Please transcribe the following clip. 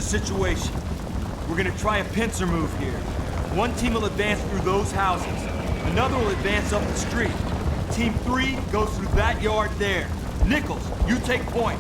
situation. We're gonna try a pincer move here. One team will advance through those houses. Another will advance up the street. Team 3 goes through that yard there. Nichols, you take point.